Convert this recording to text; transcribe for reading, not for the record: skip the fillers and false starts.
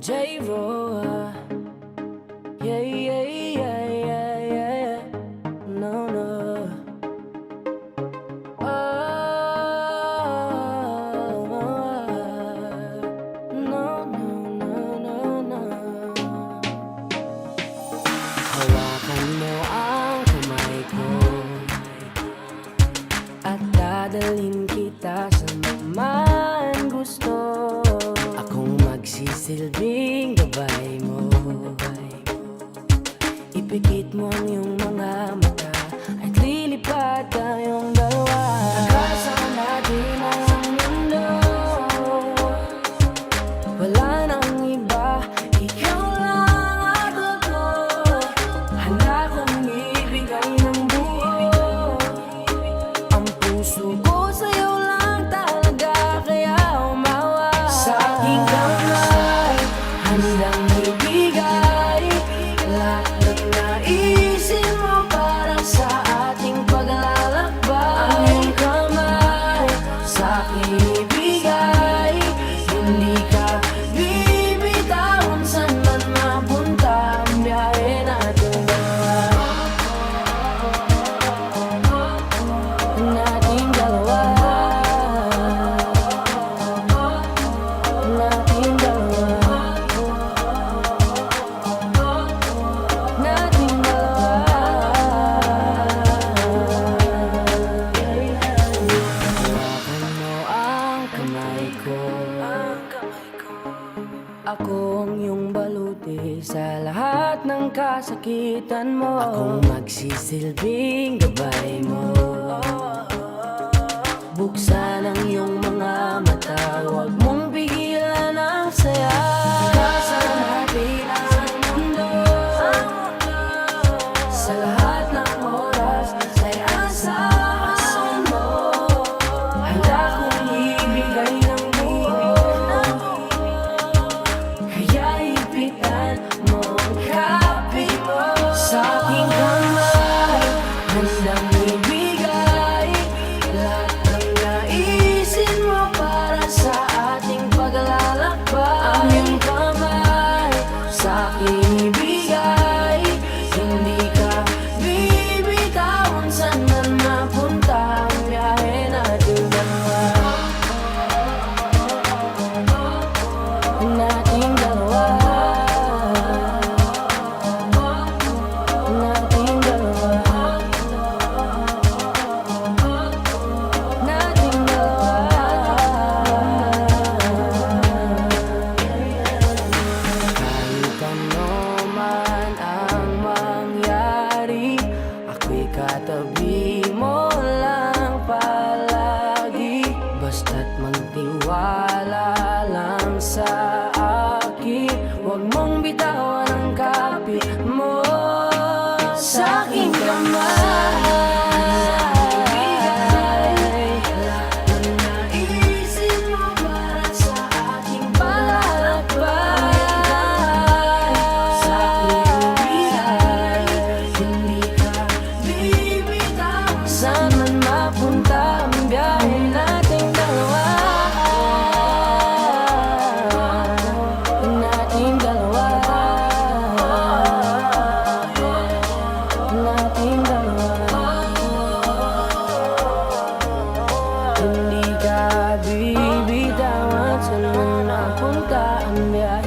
J-Ro, yeah, yeah, yeah, yeah, yeah. No, no. Oh, no, no, no, no, no. Hawakan mo ang kamay ko at dadalhin kita sa man gusto. Akong magsisilbing gabay mo. Ipikit mo ang iyong mga mata at lilipad tayong dalawa. Takasan natin ang mundo. Wala nang iba, ikaw lang at ako. Handa kong ibigay ng buo ang puso ko sa'yo lang talaga, kaya umawa. Sa aking kamay, handang ibigay lahat ng naisin mo para sa ating paglalakbay. Ang iyong kamay sa aking ibigay, hindi ka bibitawan saan man mapunta ang biyahe natin dalawa. Nating dalawa. Nating dalawa. Nating dalawa. Hawakan mo ang kamay ko. Ako ang iyong baluti sa lahat ng kasakitan mo. Akong magsisilbing gabay mo. Buksan ang iyong mga mata, huwag mong pigilan ang saya. Takasan natin ang mundo. Sa lahat ng oras ay asahan mo. Handa kong ibigay ng buo, kaya ipitan mo ang kape mo. Sa aking kamay, handang ibigay lahat ng naisin mo para sa ating paglalakbay. Ang iyong kamay sa aking ibigay, hindi ka bibitawan saan man mapunta ang biyahe natin dalawa. Nating dalawa. Nating dalawa. Nating dalawa. Kahit ano man ang mangyari, ako'y katabi mo lang palagi. Basta't magtiwala lang sa akin, huwag mong bitawan ang kapit mo. Sa aking kamay, lahat ng naisin mo para sa ating paglalakbay. Sa aking ibigay, hindi ka bibitawan saan man mapunta ang biyahe nating dalawa. Nating dalawa. Nating dalawa. Hindi ka bibitawan saan man napunta ang biyahe